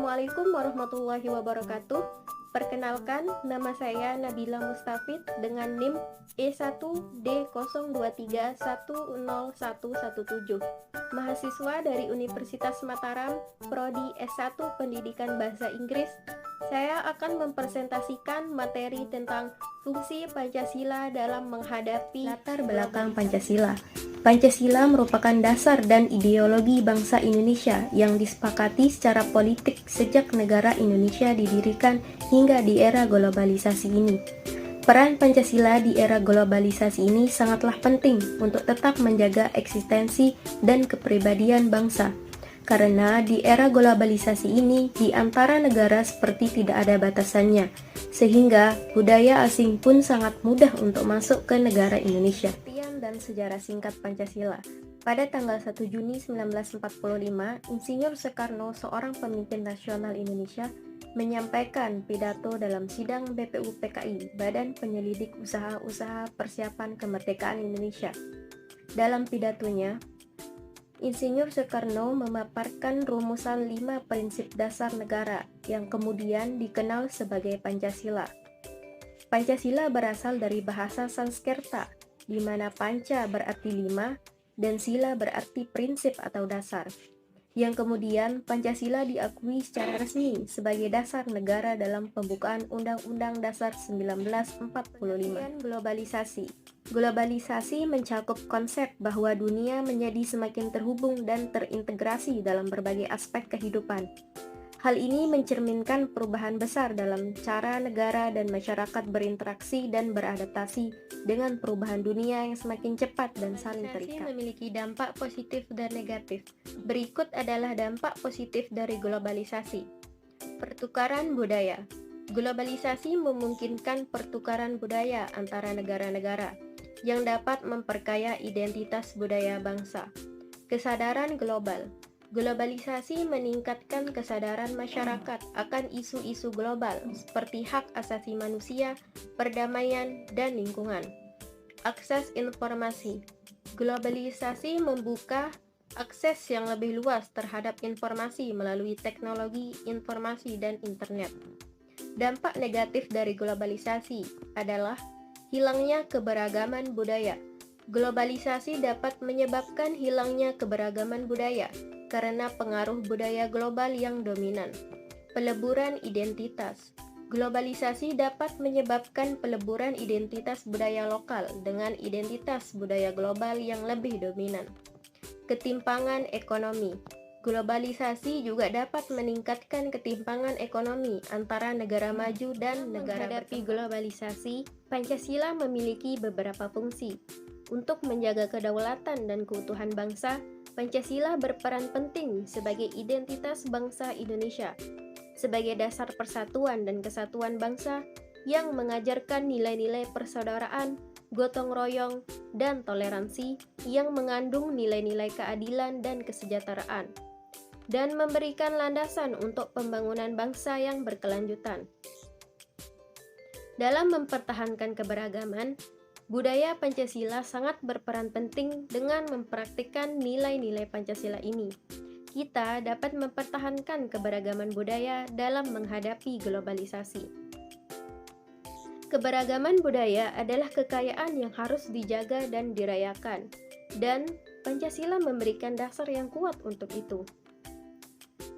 Assalamualaikum warahmatullahi wabarakatuh. Perkenalkan, nama saya Nabila Mustafid dengan NIM E1D02310117. Mahasiswa dari Universitas Mataram, Prodi S1 Pendidikan Bahasa Inggris. Saya akan mempresentasikan materi tentang fungsi Pancasila dalam menghadapi latar belakang Pancasila. Pancasila merupakan dasar dan ideologi bangsa Indonesia yang disepakati secara politik sejak negara Indonesia didirikan hingga di era globalisasi ini. Peran Pancasila di era globalisasi ini sangatlah penting untuk tetap menjaga eksistensi dan kepribadian bangsa. Karena di era globalisasi ini, di antara negara seperti tidak ada batasannya, sehingga budaya asing pun sangat mudah untuk masuk ke negara Indonesia. Dan sejarah singkat Pancasila. Pada tanggal 1 Juni 1945, Insinyur Soekarno, seorang pemimpin nasional Indonesia, menyampaikan pidato dalam sidang BPUPKI, Badan Penyelidik Usaha-Usaha Persiapan Kemerdekaan Indonesia. Dalam pidatonya, Insinyur Soekarno memaparkan rumusan 5 prinsip dasar negara yang kemudian dikenal sebagai Pancasila. Pancasila berasal dari bahasa Sanskerta, di mana panca berarti 5 dan sila berarti prinsip atau dasar. Yang kemudian Pancasila diakui secara resmi sebagai dasar negara dalam pembukaan Undang-Undang Dasar 1945. Globalisasi. Globalisasi mencakup konsep bahwa dunia menjadi semakin terhubung dan terintegrasi dalam berbagai aspek kehidupan. Hal ini mencerminkan perubahan besar dalam cara negara dan masyarakat berinteraksi dan beradaptasi dengan perubahan dunia yang semakin cepat dan saling terikat. Memiliki dampak positif dan negatif. Berikut adalah dampak positif dari globalisasi. Pertukaran budaya. Globalisasi memungkinkan pertukaran budaya antara negara-negara yang dapat memperkaya identitas budaya bangsa. Kesadaran global. Globalisasi meningkatkan kesadaran masyarakat akan isu-isu global seperti hak asasi manusia, perdamaian, dan lingkungan. Akses informasi. Globalisasi membuka akses yang lebih luas terhadap informasi melalui teknologi informasi dan internet. Dampak negatif dari globalisasi adalah hilangnya keberagaman budaya. Globalisasi dapat menyebabkan hilangnya keberagaman budaya karena pengaruh budaya global yang dominan. Peleburan identitas. Globalisasi dapat menyebabkan peleburan identitas budaya lokal dengan identitas budaya global yang lebih dominan. Ketimpangan ekonomi. Globalisasi juga dapat meningkatkan ketimpangan ekonomi antara negara maju dan negara menghadapi globalisasi. Pancasila memiliki beberapa fungsi. Untuk menjaga kedaulatan dan keutuhan bangsa, Pancasila berperan penting sebagai identitas bangsa Indonesia, sebagai dasar persatuan dan kesatuan bangsa yang mengajarkan nilai-nilai persaudaraan, gotong royong, dan toleransi yang mengandung nilai-nilai keadilan dan kesejahteraan, dan memberikan landasan untuk pembangunan bangsa yang berkelanjutan. Dalam mempertahankan keberagaman, budaya Pancasila sangat berperan penting dengan mempraktikkan nilai-nilai Pancasila ini. Kita dapat mempertahankan keberagaman budaya dalam menghadapi globalisasi. Keberagaman budaya adalah kekayaan yang harus dijaga dan dirayakan, dan Pancasila memberikan dasar yang kuat untuk itu.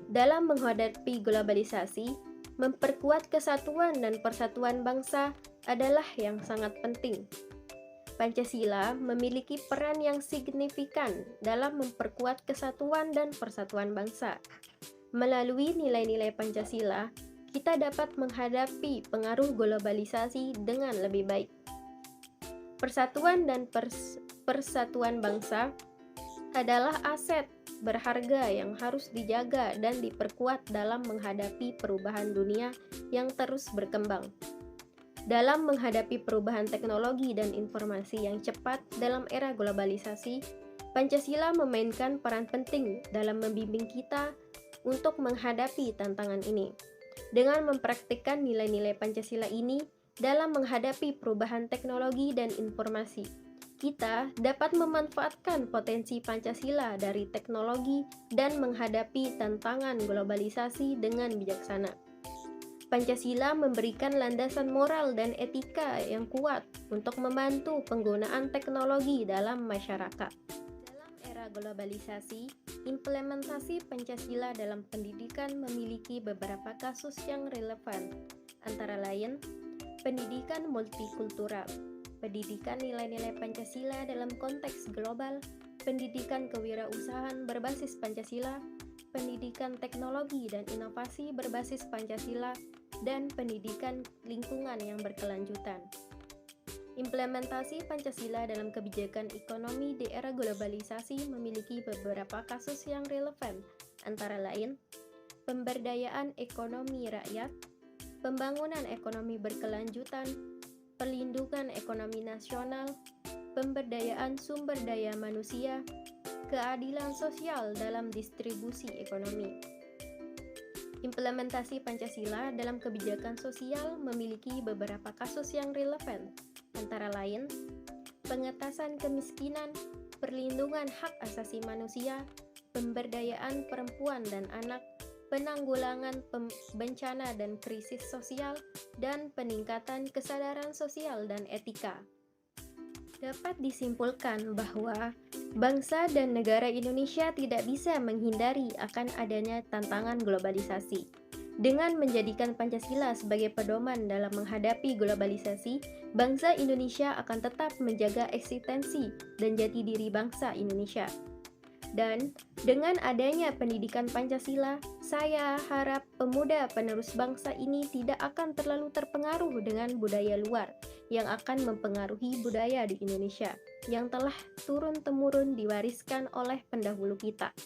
Dalam menghadapi globalisasi, memperkuat kesatuan dan persatuan bangsa adalah yang sangat penting. Pancasila memiliki peran yang signifikan dalam memperkuat kesatuan dan persatuan bangsa. Melalui nilai-nilai Pancasila, kita dapat menghadapi pengaruh globalisasi dengan lebih baik. Persatuan dan persatuan bangsa adalah aset berharga yang harus dijaga dan diperkuat dalam menghadapi perubahan dunia yang terus berkembang. Dalam menghadapi perubahan teknologi dan informasi yang cepat dalam era globalisasi, Pancasila memainkan peran penting dalam membimbing kita untuk menghadapi tantangan ini. Dengan mempraktikkan nilai-nilai Pancasila ini dalam menghadapi perubahan teknologi dan informasi, Kita dapat memanfaatkan potensi Pancasila dari teknologi dan menghadapi tantangan globalisasi dengan bijaksana. Pancasila memberikan landasan moral dan etika yang kuat untuk membantu penggunaan teknologi dalam masyarakat. Dalam era globalisasi, implementasi Pancasila dalam pendidikan memiliki beberapa kasus yang relevan, antara lain pendidikan multikultural, pendidikan nilai-nilai Pancasila dalam konteks global, pendidikan kewirausahaan berbasis Pancasila, pendidikan teknologi dan inovasi berbasis Pancasila, dan pendidikan lingkungan yang berkelanjutan. Implementasi Pancasila dalam kebijakan ekonomi di era globalisasi memiliki beberapa kasus yang relevan, antara lain pemberdayaan ekonomi rakyat, pembangunan ekonomi berkelanjutan, perlindungan ekonomi nasional, pemberdayaan sumber daya manusia, keadilan sosial dalam distribusi ekonomi. Implementasi Pancasila dalam kebijakan sosial memiliki beberapa kasus yang relevan, antara lain pengentasan kemiskinan, perlindungan hak asasi manusia, pemberdayaan perempuan dan anak, penanggulangan bencana dan krisis sosial, dan peningkatan kesadaran sosial dan etika. Dapat disimpulkan bahwa bangsa dan negara Indonesia tidak bisa menghindari akan adanya tantangan globalisasi. Dengan menjadikan Pancasila sebagai pedoman dalam menghadapi globalisasi, bangsa Indonesia akan tetap menjaga eksistensi dan jati diri bangsa Indonesia. Dan dengan adanya pendidikan Pancasila, saya harap pemuda penerus bangsa ini tidak akan terlalu terpengaruh dengan budaya luar yang akan mempengaruhi budaya di Indonesia yang telah turun-temurun diwariskan oleh pendahulu kita.